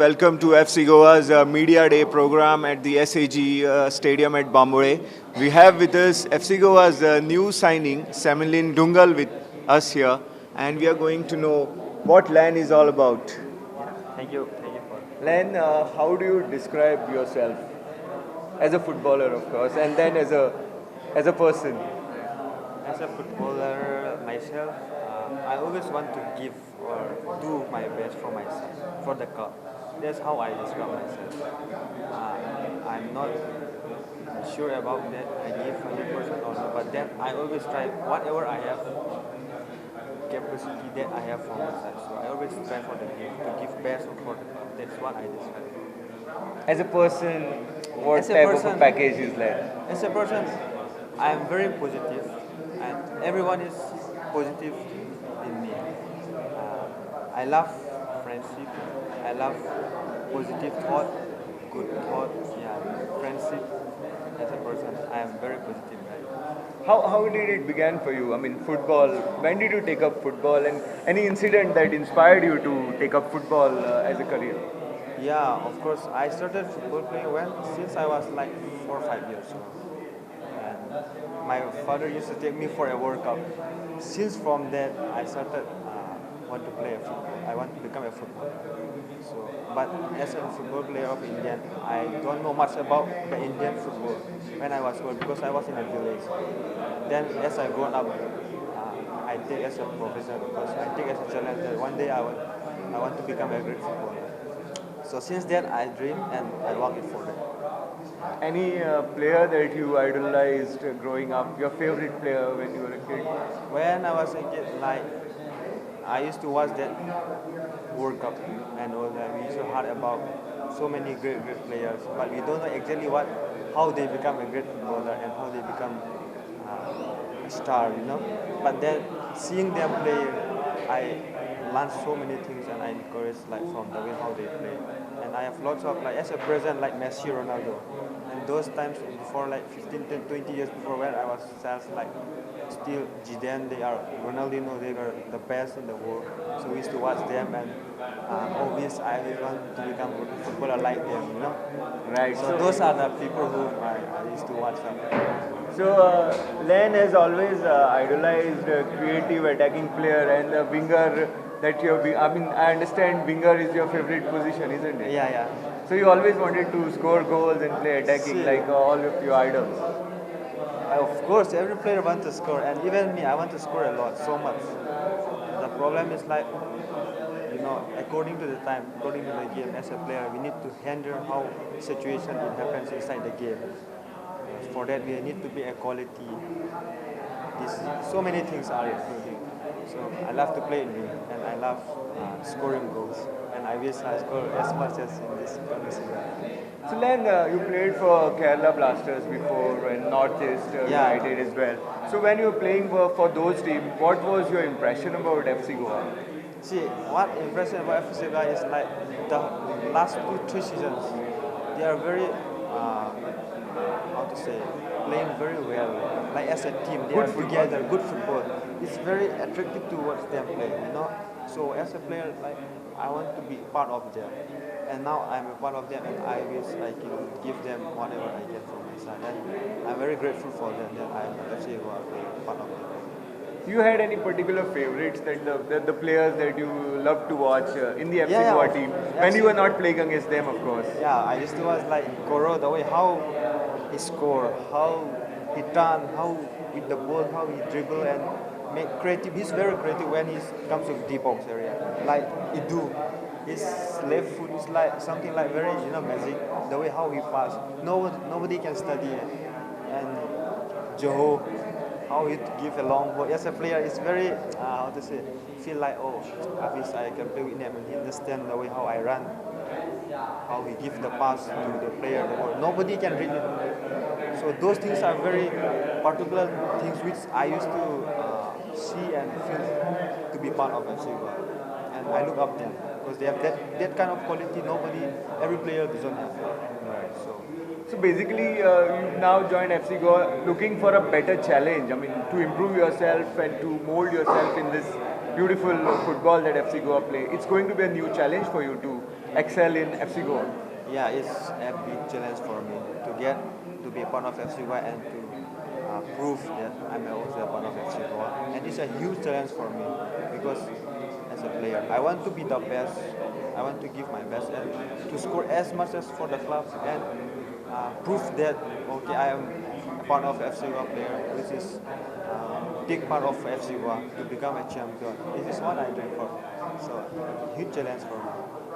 welcome to FC Goa's Media Day program at the SAG Stadium at Bambore. We have with us FC Goa's new signing, Semilin Dungal, with us here, and we are going to know what LAN is all about. Thank you for. LAN, how do you describe yourself as a footballer, of course, and then as a person? As a footballer myself, I always want to give or do my best for myself, for the club. That's how I describe myself. I'm not sure about that I give 100% or not, but then I always try whatever I have capacity that I have for myself. So I always try for the game to give best for the club. That's what I describe. As a person, what As a type of person- a package is LAN? As a person, I am very positive, and everyone is positive in me. I love friendship. I love positive thought, good thought. Yeah, friendship. As a person, I am very positive guy. How did it begin for you? I mean, football. When did you take up football, and any incident that inspired you to take up football as a career? Yeah, of course. I started football playing since I was like 4 or 5 years old. And my father used to take me for a World Cup. Since from that, I started want to play a football. I want to become a footballer. So, but as a football player of Indian, I don't know much about the Indian football when I was born because I was in a village. Then, as I grown up, I take as a profession because I take as a challenge that one day I want to become a great footballer. So since then, I dream and I work it for that. Any player that you idolized growing up? Your favorite player when you were a kid? When I was a kid, like I used to watch that World Cup and all that. We used to heard about so many great players, but we don't know exactly how they become a great footballer and how they become a star, you know. But then seeing them play, I learned so many things and I encouraged like from the way how they play. And I have lots of like as a present like Messi, Ronaldo, and those times before like 15, 10, 20 years before when I was just like still Zidane, they are Ronaldinho, they are the best in the world. So we used to watch them and always I want to become a footballer like them, you know. Right. So those are the people who I used to watch them. So Len has always idolized a creative attacking player and a winger that you have. I mean, I understand winger is your favorite position, isn't it? Yeah, yeah. So you always wanted to score goals and play attacking See. like all of your idols. Of course, every player wants to score, and even me, I want to score a lot, so much. The problem is like, you know, according to the time, according to the game, as a player, we need to handle how situation it happens inside the game. For that, we need to be a quality. So many things are including. So I love to play in game, and I love scoring goals, and I wish I score as much as in this country. So Len, you played for Kerala Blasters before and Northeast Yeah. United as well. So when you were playing for those teams, what was your impression about FC Goa? See, what impressive about FC Goa is like the last 2, 3 seasons, they are very, how to say, playing very well. Like as a team, they Good are together, good football. It's very attractive to watch them play, you know. So as a player, like I want to be part of them. And now I'm a part of them and I wish I can give them whatever I can from my side. And I'm very grateful for them that I'm FC Goa part of them. You had any particular favorites that the players that you love to watch in the FC Yeah, Goa yeah. team Yeah, when you see. were not playing against them, of course? Yeah, I used to watch like Koro, the way how he score, how he turn, how with the ball, how he dribble and make creative. He's very creative when he comes to deep box area. Like Idu, his left foot is like something like very magic. The way how he pass, nobody can study it. And Joho, how he give a long ball. As a player, it's very how to say, feel like I wish I can play with him and he understand the way how I run, how he give the pass to the player. The ball. Nobody can read it. So those things are very particular things which I used to see and feel to be part of FC Goa. And I look up them because they have that kind of quality. Every player doesn't have. So So basically, you now joined FC Goa looking for a better challenge. I mean, to improve yourself and to mold yourself in this beautiful football that FC Goa play. It's going to be a new challenge for you to excel in FC Goa? Yeah, it's a big challenge for me to get to be a part of FC Goa and to prove that I'm also a part of FC Goa. And it's a huge challenge for me because as a player, I want to be the best. I want to give my best and to score as much as for the club and prove that okay, I am a part of FC Goa player, which is big part of FC Goa to become a champion. This is what I dream for. So huge challenge for me.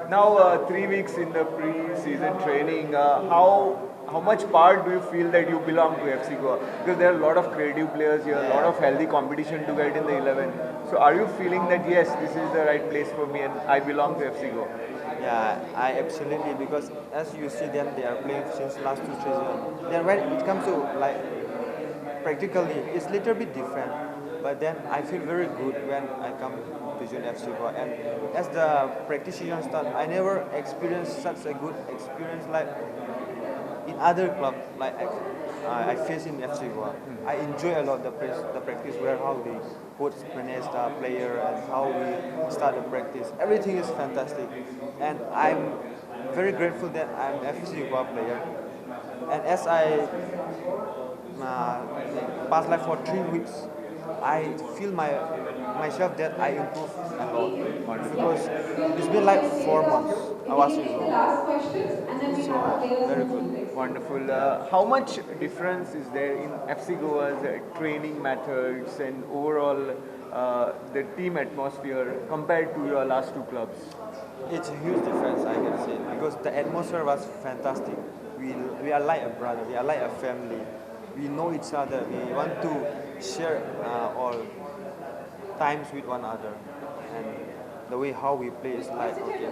Now, 3 weeks in the pre-season training, how much part do you feel that you belong to FC Goa? Because there are a lot of creative players here, a lot of healthy competition to get in the 11. So, are you feeling that yes, this is the right place for me and I belong to FC Goa? Yeah, I absolutely because as you see them, they are playing since last 2 seasons. Then when it comes to like practically, it's little bit different. But then I feel very good when I come to join FC Goa. And as the practice season starts, I never experienced such a good experience like in other clubs like I face in FC Goa. I enjoy a lot the practice where how the coach manage the player and how we start the practice. Everything is fantastic, and I'm very grateful that I'm FC Goa player. And as I past like for 3 weeks, I feel myself that I improve a lot because it's been like 4 months. I was We can take the last questions and then we have our players very in the good. Olympics. Wonderful. How much difference is there in FC Goa's training methods and overall the team atmosphere compared to your last two clubs? It's a huge difference, I can say, because the atmosphere was fantastic. We are like a brother, we are like a family. We know each other. We want to share all times with one another, and the way how we play is like okay.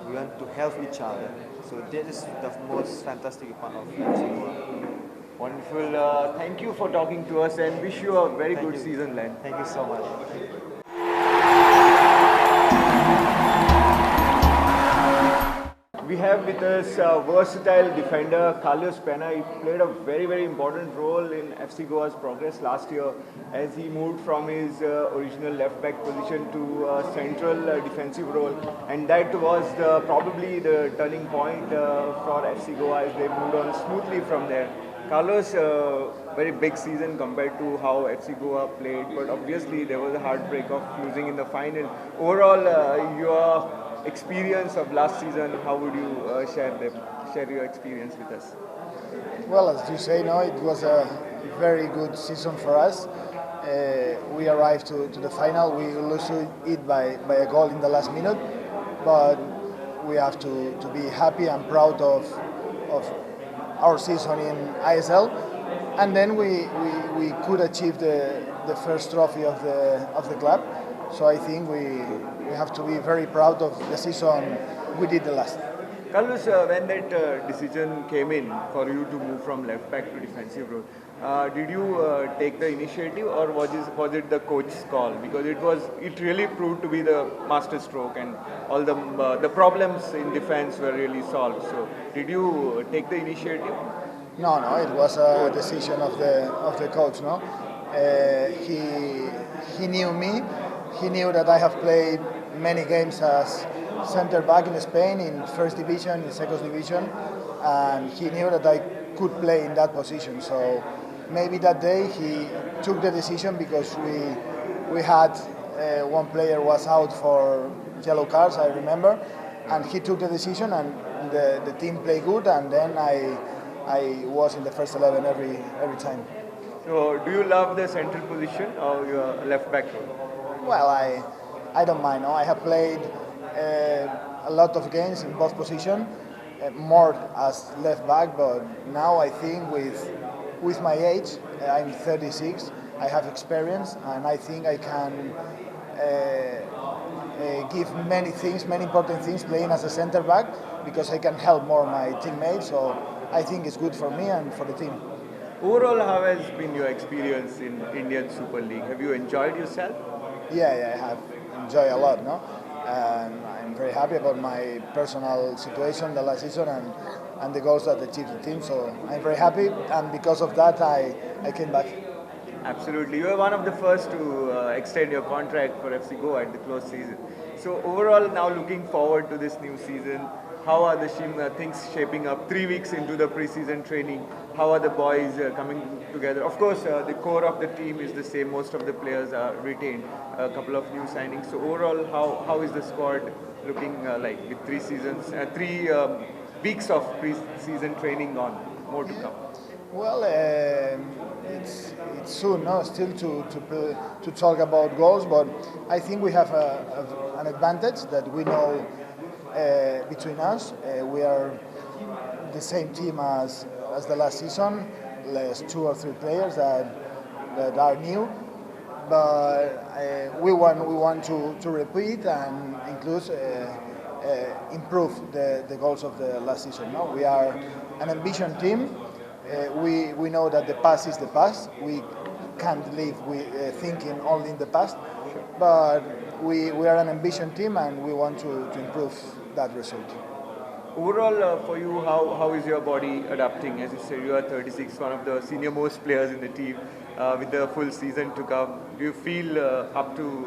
We want to help each other. So that is the most fantastic part of FC Goa. Wonderful. Thank you for talking to us and wish you a very Thank good you. season, Len. Thank you so much. We have with us versatile defender Carlos Pena. He played a very, very important role in FC Goa's progress last year as he moved from his original left back position to central defensive role. And that was probably the turning point for FC Goa as they moved on smoothly from there. Carlos, very big season compared to how FC Goa played, but obviously there was a heartbreak of losing in the final. Overall, your experience of last season, how would you share your experience with us? Well, as you say, no, it was a very good season for us. We arrived to the final. We lost it by a goal in the last minute, but we have to be happy and proud of our season in ISL. And then we could achieve the first trophy of the club. So I think we have to be very proud of the season we did the last. Carlos, when that decision came in for you to move from left back to defensive role, did you take the initiative or was it the coach's call? Because it really proved to be the master stroke and all the problems in defense were really solved. So did you take the initiative? No, it was a decision of the coach. No, he knew me. He knew that I have played many games as center back in Spain, in first division, in second division, and he knew that I could play in that position. So maybe that day he took the decision because we had one player was out for yellow cards, I remember, and he took the decision, and the team played good, and then I was in the first 11 every time. So do you love the central position or your left back role? Well, I don't mind. No, I have played a lot of games in both positions, more as left back. But now I think with my age, I'm 36. I have experience, and I think I can give many things, many important things, playing as a center back because I can help more my teammates. So I think it's good for me and for the team. Overall, how has been your experience in Indian Super League? Have you enjoyed yourself? Yeah, I have enjoyed a lot, no? And I'm very happy about my personal situation the last season and the goals that achieved the team. So I'm very happy, and because of that, I came back. Absolutely. You were one of the first to extend your contract for FC Goa at the close season. So overall, now looking forward to this new season, how are the things shaping up? 3 weeks into the preseason training, how are the boys coming together? Of course, the core of the team is the same. Most of the players are retained. A couple of new signings. So overall, how is the squad looking like with 3 weeks of pre-season training on? More to come. Well, it's soon, no, still to talk about goals, but I think we have an advantage that we know between us. We are the same team as the last season, less 2 or 3 players that are new, but we want to repeat and include improve the goals of the last season. No, we are an ambition team. We know that the past is the past. We can't live with thinking only in the past, but we are an ambition team and we want to improve that result. Overall, for you, how is your body adapting? As you said, you are 36, one of the senior most players in the team. With the full season to come, do you feel up to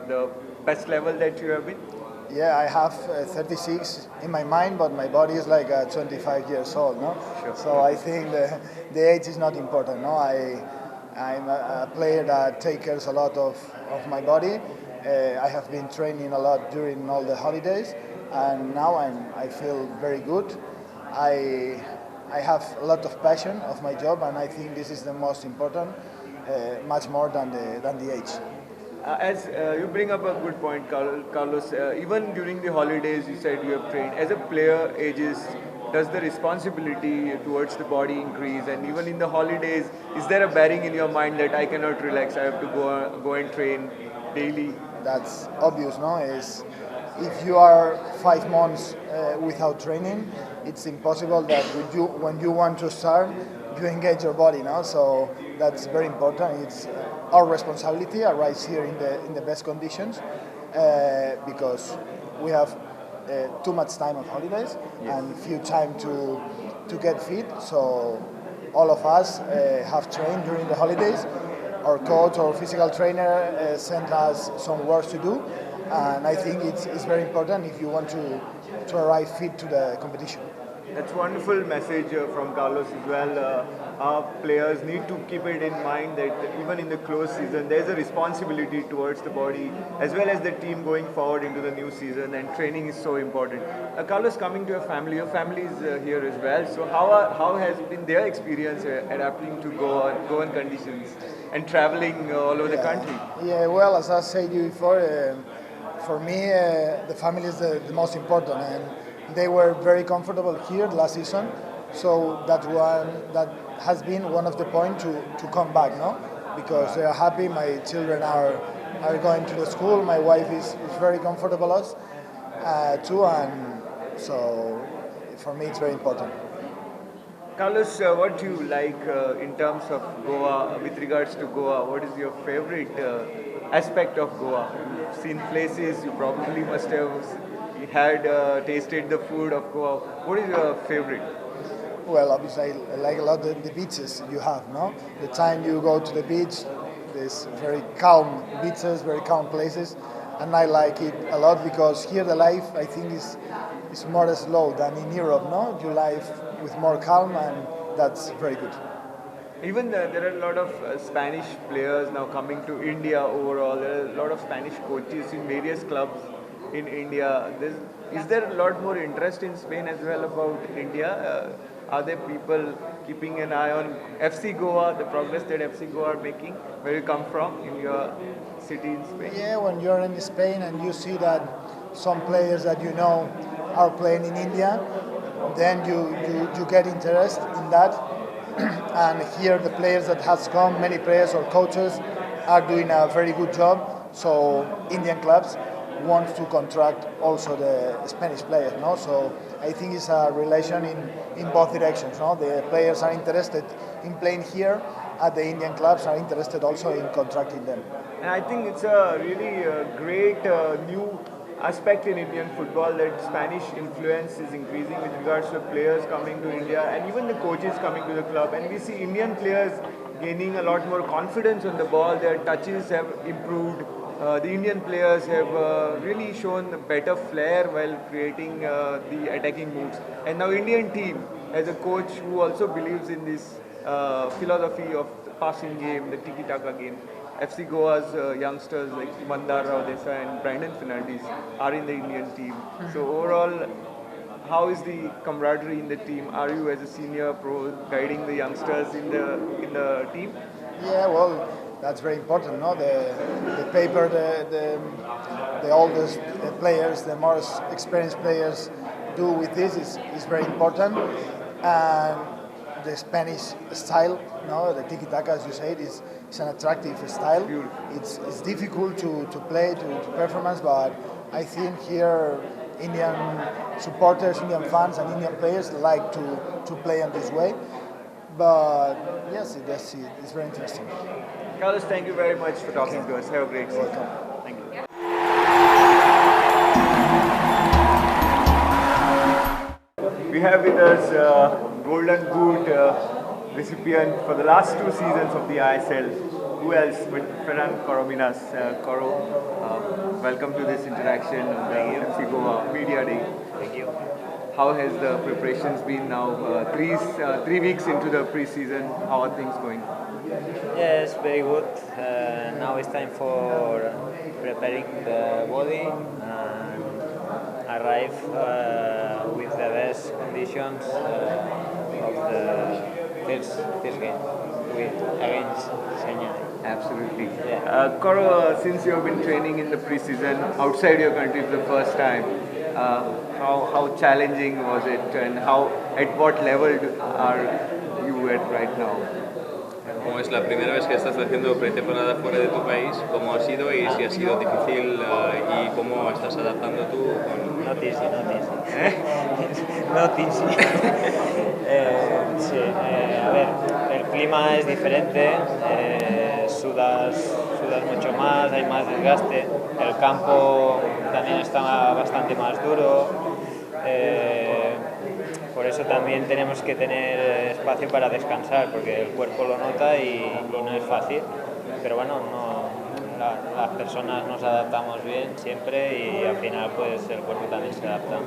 the best level that you have been? Yeah, I have 36 in my mind, but my body is like 25 years old, no? Sure. So I think the age is not important, no? I'm a player that takes care a lot of my body. I have been training a lot during all the holidays, and now I feel very good. I have a lot of passion of my job, and I think this is the most important, much more than the age. As you bring up a good point, Carlos, even during the holidays, you said you have trained. As a player ages, does the responsibility towards the body increase? And even in the holidays, is there a bearing in your mind that I cannot relax, I have to go and train daily? That's obvious, no? Is if you are 5 months without training, it's impossible that when you want to start, you engage your body, no? So that's very important. It's our responsibility arrives here in the best conditions because we have too much time of holidays and few time to get fit. So all of us have trained during the holidays. Our coach or physical trainer sent us some work to do, and I think it's very important if you want to arrive fit to the competition. That's a wonderful message from Carlos as well. Our players need to keep it in mind that even in the close season, there's a responsibility towards the body as well as the team going forward into the new season, and training is so important. Carlos, coming to your family is here as well. So how has been their experience adapting to Goan conditions and traveling all over the country? Yeah, well, as I said you before, for me, the family is the most important, and they were very comfortable here last season, so that has been one of the points to come back, no? Because they are happy. My children are going to the school. My wife is very comfortable us too, and so for me it's very important. Carlos, what do you like in terms of Goa, with regards to Goa? What is your favorite aspect of Goa? You've seen places, you probably must have had tasted the food of Goa. What is your favorite? Well, obviously, I like a lot the beaches you have, no? The time you go to the beach, there's very calm beaches, very calm places, and I like it a lot because here the life, I think, is more slow than in Europe, no? You live with more calm, and that's very good. Even there are a lot of Spanish players now coming to India overall. There are a lot of Spanish coaches in various clubs in India. Is there a lot more interest in Spain as well about India? Are there people keeping an eye on FC Goa, the progress that FC Goa are making? Where you come from in your city in Spain? Yeah, when you're in Spain and you see that some players that you know are playing in India, then you get interest in that. And here the players that has come, many players or coaches are doing a very good job. So Indian clubs want to contract also the Spanish players, no? So I think it's a relation in both directions, no? The players are interested in playing here, and the Indian clubs are interested also in contracting them. And I think it's a really great new aspect in Indian football that Spanish influence is increasing with regards to players coming to India and even the coaches coming to the club. And we see Indian players gaining a lot more confidence on the ball. Their touches have improved. the Indian players have really shown better flair while creating the attacking moves. And now Indian team has a coach who also believes in this philosophy of the passing game, the tiki-taka game. FC Goa's youngsters like Mandar Rao Desai and Brandon Fernandes are in the Indian team. So overall, how is the camaraderie in the team? Are you as a senior pro guiding the youngsters in the team? Yeah, well, that's very important, no? The paper, the oldest players, the most experienced players do with this is very important. And the Spanish style, no, the tiki-taka, as you said, is an attractive style. It's difficult to play, to performance, but I think here Indian supporters, Indian fans, and Indian players like to play in this way. But yes, it's very interesting. Carlos, thank you very much for talking to us. Have a great season. Thank you. We have with us Golden Boot recipient for the last 2 seasons of the ISL. Who else but Ferran Corominas? Coro, welcome to this interaction on the FC Goa Media Day. Thank you. How has the preparations been now? 3 weeks into the pre-season, how are things going? Yes, very good. Now it's time for preparing the body and arrive with the best conditions of the first game against Senya. Absolutely. Yeah. Koro, since you have been training in the pre-season outside your country for the first time, how challenging was it, and at what level are you at right now? Como es la primera vez que estás haciendo pretemporada fuera de tu país, ¿cómo ha sido y si ha sido difícil y cómo estás adaptando tú? Not easy. Not easy. Sí, a ver, el clima es diferente, sudas mucho más, hay más desgaste, el campo también está bastante más duro, por eso también tenemos que tener espacio para descansar, porque el cuerpo lo nota y no es fácil, pero bueno, las personas nos adaptamos bien siempre y al final pues el cuerpo también se adapta.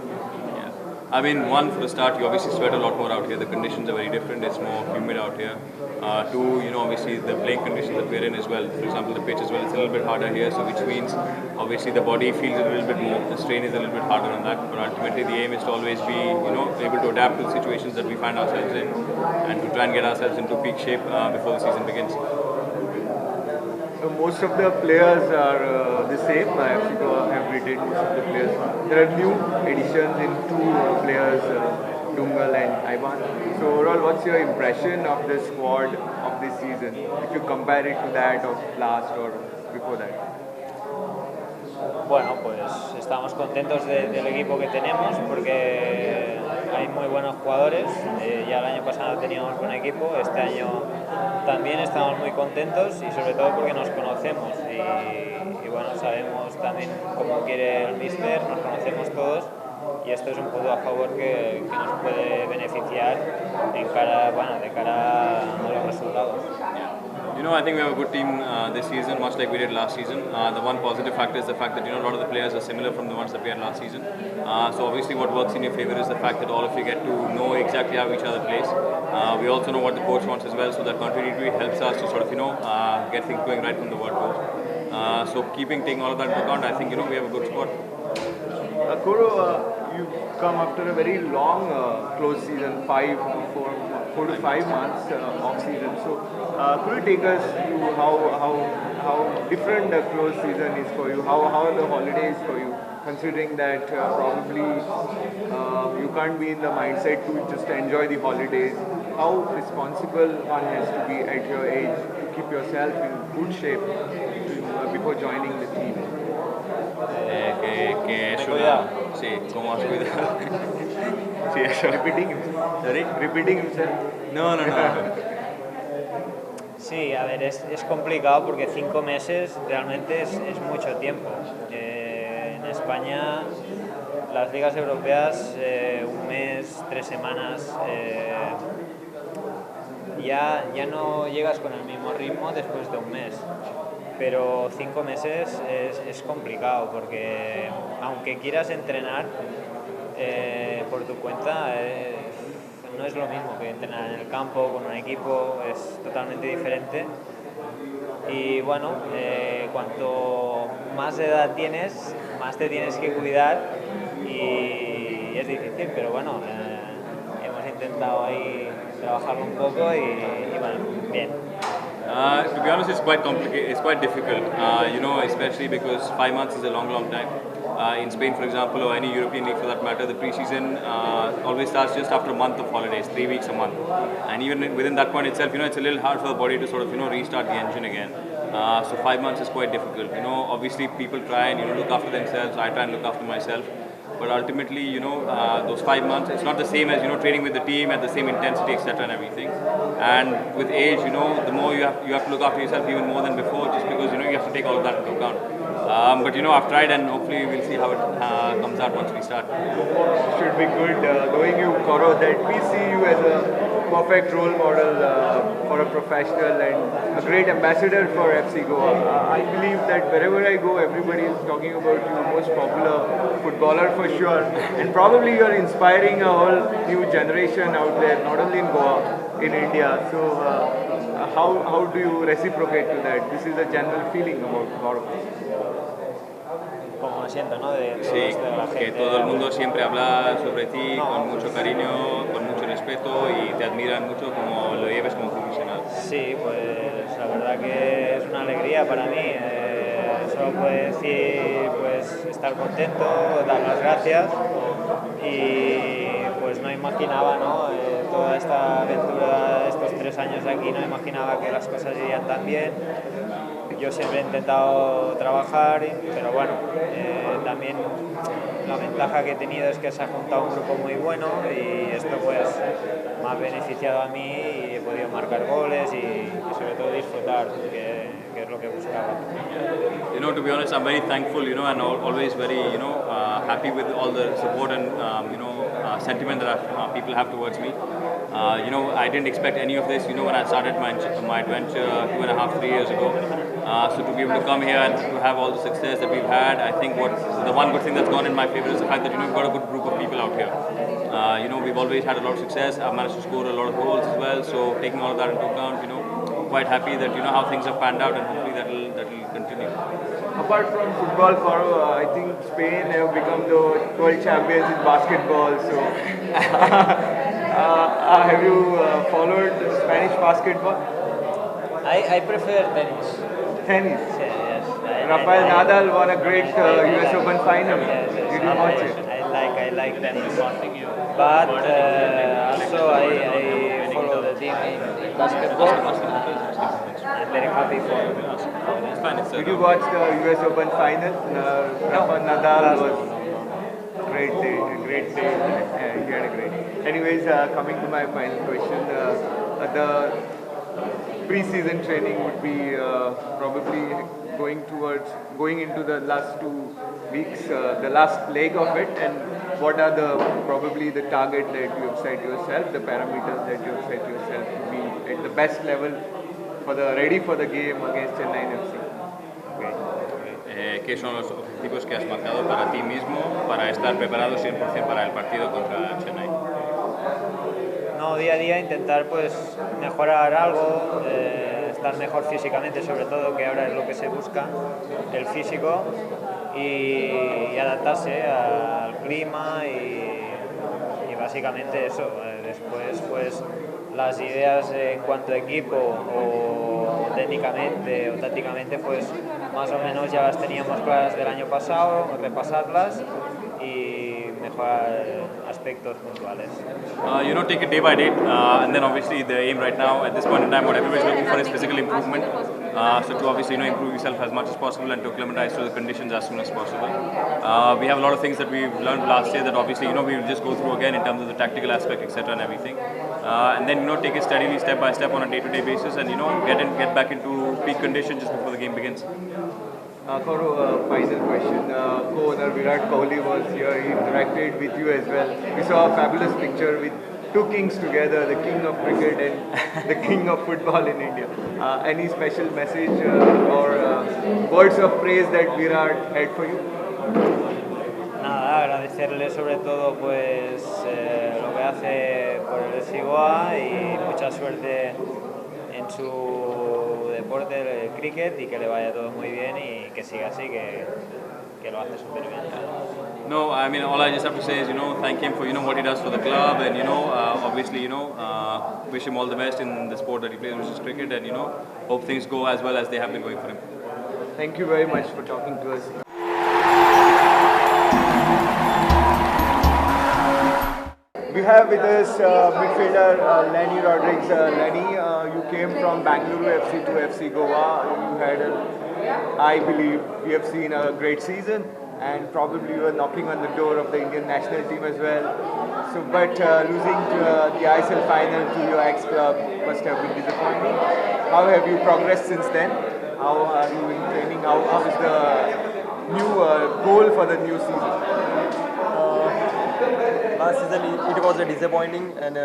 I mean, one, for the start, you obviously sweat a lot more out here. The conditions are very different. It's more humid out here. Two, obviously the playing conditions that we're in as well. For example, the pitch as well, it's a little bit harder here, so which means obviously the body feels a little bit more. The strain is a little bit harder on that. But ultimately, the aim is to always be, able to adapt to the situations that we find ourselves in, and to try and get ourselves into peak shape before the season begins. So most of the players are the same. I have retained most of the players. There are new additions in 2 players, Dungal and Ivan. So overall, what's your impression of the squad of this season, if you compare it to that of last or before that? Bueno, pues estamos contentos del equipo que tenemos porque hay muy buenos jugadores. Ya el año pasado teníamos buen equipo, este año también estamos muy contentos y sobre todo porque nos conocemos y bueno, sabemos también cómo quiere el míster, nos conocemos todos y esto es un punto a favor que nos puede beneficiar de cara a los resultados. I think we have a good team this season, much like we did last season. The one positive factor is the fact that a lot of the players are similar from the ones that we had last season. So obviously what works in your favor is the fact that all of you get to know exactly how each other plays. We also know what the coach wants as well, so that continuity helps us to sort of get things going right from the word go. So taking all of that into account, I think we have a good squad. Koro, you've come after a very long close season, 4 to 5 months off season. So could you take us through how different the close season is for you? How are the holidays for you? Considering that probably you can't be in the mindset to just enjoy the holidays. How responsible one has to be at your age to keep yourself in good shape before joining the team? Que es una... Sí, ¿cómo has cuidado? Sí, eso. Repeating himself. Sorry? Repeating himself. No. Sí, a ver, es complicado porque 5 meses realmente es mucho tiempo. En España, las ligas europeas, 1 mes, 3 semanas, ya no llegas con el mismo ritmo después de 1 mes. pero 5 meses es complicado porque aunque quieras entrenar por tu cuenta, no es lo mismo que entrenar en el campo con un equipo, es totalmente diferente. Y bueno, cuanto más edad tienes, más te tienes que cuidar y es difícil, pero bueno, hemos intentado ahí trabajarlo un poco y bueno, bien. To be honest, it's quite complicated. It's quite difficult. Especially because 5 months is a long time. In Spain, for example, or any European league for that matter, the pre-season always starts just after a month of holidays, 3 weeks a month. And even within that point itself, it's a little hard for the body to sort of, restart the engine again. So 5 months is quite difficult. Obviously people try and, look after themselves. I try and look after myself. But ultimately, those 5 months, it's not the same as, training with the team at the same intensity, etc. and everything. And with age, the more you have to look after yourself even more than before, just because, you have to take all of that into account. But I've tried, and hopefully we'll see how it comes out once we start. Should be good. Knowing you, Koro, that we see you as a perfect role model for a professional and a great ambassador for FC Goa. I believe that wherever I go, everybody is talking about you, most popular footballer for sure, and probably you are inspiring a whole new generation out there, not only in Goa, in India. So how do you reciprocate to that? This is a general feeling about Koro. Como me siento, ¿no? De Sí, la gente. que todo el mundo siempre habla sobre ti con mucho cariño, con mucho respeto y te admiran mucho como lo lleves como profesional. Sí, pues la verdad que es una alegría para mí. Solo puedo decir pues estar contento, dar las gracias y pues no imaginaba, ¿no? Toda esta aventura, estos 3 años de aquí, no imaginaba que las cosas irían tan bien. Yo siempre he intentado trabajar, pero bueno, también la ventaja que he tenido es que se ha juntado un grupo muy bueno y esto pues me ha beneficiado a mí y he podido marcar goles y sobre todo disfrutar, que es lo que buscaba. To be honest, I'm very thankful, and always very, happy with all the support and, sentiment that people have towards me. I didn't expect any of this, when I started my adventure 2.5, 3 years ago. So to be able to come here and to have all the success that we've had, I think the one good thing that's gone in my favor is the fact that, we've got a good group of people out here. We've always had a lot of success. I've managed to score a lot of goals as well. So taking all of that into account, quite happy that, how things have panned out and hopefully that will continue. Apart from football, Koro, I think Spain have become the world champions in basketball. So, have you followed Spanish basketball? I prefer tennis. Tennis. Yes. Rafael Nadal won a great US Open final. Yes, Did you watch it? I like tennis. But also I follow the team in basketball. I'm very happy for it. Did you watch the US Open final? Rafael Nadal was great day. Yeah, he had a great day. Anyways, coming to my final question, the pre-season training would be probably going into the last 2 weeks, the last leg of it, and what are probably the target that you have set yourself, the parameters that you have set yourself to be at the best level ready for the game against Chennai FC? ¿Qué son los objetivos que has marcado para ti mismo para estar preparado 100% para el partido contra Chennai? No, día a día intentar pues mejorar algo, estar mejor físicamente, sobre todo, que ahora es lo que se busca, el físico, y adaptarse al clima y básicamente eso. Después pues las ideas en cuanto a equipo o técnicamente o tácticamente pues más o menos ya las teníamos claras del año pasado, repasarlas y mejorar aspectos puntuales. Take it day by day, and then obviously the aim right now at this point in time, what everybody's looking for is physical improvement. So to obviously improve yourself as much as possible and to acclimatize to the conditions as soon as possible. We have a lot of things that we've learned last year that obviously we will just go through again in terms of the tactical aspect, etc. and everything. And then take it steadily, step by step on a day-to-day basis, and get back into peak condition just before the game begins. Koro, final question. Co-owner Virat Kohli was here. He interacted with you as well. We saw a fabulous picture with two kings together, the king of cricket and the king of football in India. Any special message or words of praise that Virat had for you? Nada, agradecerle sobre todo pues lo que hace por el SIGOA y mucha suerte en su deporte, el cricket, y que le vaya todo muy bien y que siga así, que lo hace súper bien. No, I mean, all I just have to say is, thank him for, what he does for the club, and, obviously, wish him all the best in the sport that he plays, which is cricket, and, hope things go as well as they have been going for him. Thank you very much for talking to us. We have with us midfielder Lenny Rodriguez. Lenny, you came from Bangalore FC to FC Goa. You had, I believe, we have seen a great season, and probably you were knocking on the door of the Indian national team as well. So, but losing to, the ISL final to your ex-club must have been disappointing. How have you progressed since then? How are you in training? How is the new goal for the new season? Last season it was a disappointing and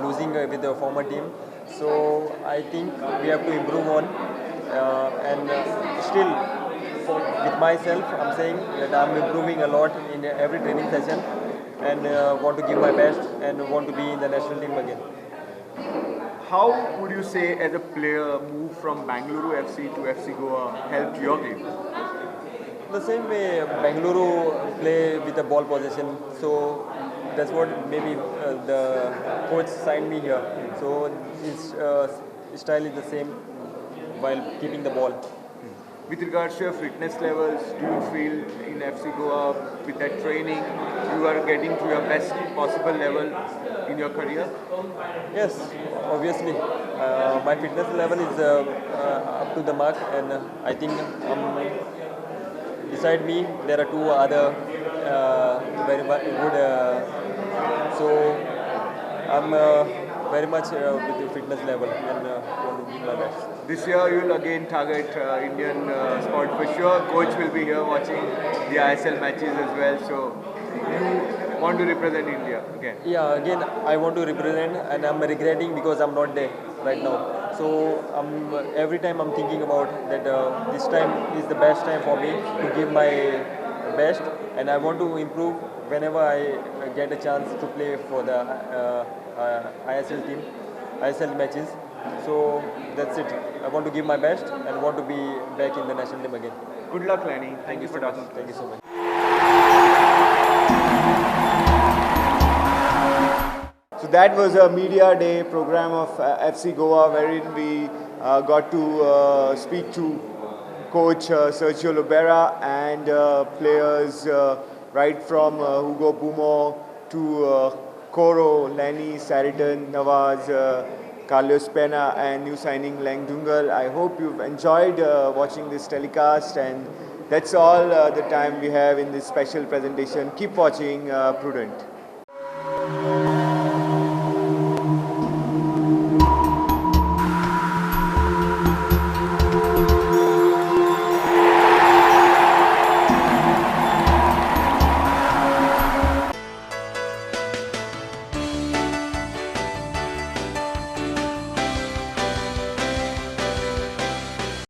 losing with the former team. So I think we have to improve on and still with myself I'm saying that I'm improving a lot in every training session and want to give my best and want to be in the national team again. How would you say as a player move from Bangalore FC to FC Goa helped your game? The same way Bengaluru play with the ball possession, so that's what maybe the coach signed me here. So his style is the same while keeping the ball. With regards to your fitness levels, do you feel in FC Goa with that training you are getting to your best possible level in your career? Yes, obviously. My fitness level is up to the mark, and I think beside me there are two other very good. So I'm very much with the fitness level and want to give my best. This year you will again target Indian sport for sure. Coach will be here watching the ISL matches as well. So you want to represent India again? Yeah, again I want to represent, and I'm regretting because I'm not there right now. So every time I'm thinking about that this time is the best time for me to give my best, and I want to improve whenever I get a chance to play for the ISL team, ISL matches. So that's it. I want to give my best and want to be back in the national team again. Good luck, Lenny. Thank you for talking. Thank you so much. So that was a media day program of FC Goa, wherein we got to speak to coach Sergio Lobera and players right from Hugo Bumo to Koro, Lenny, Saritan, Nawaz, Carlos Pena and new signing Lang Dungal. I hope you've enjoyed watching this telecast, and that's all the time we have in this special presentation. Keep watching Prudent.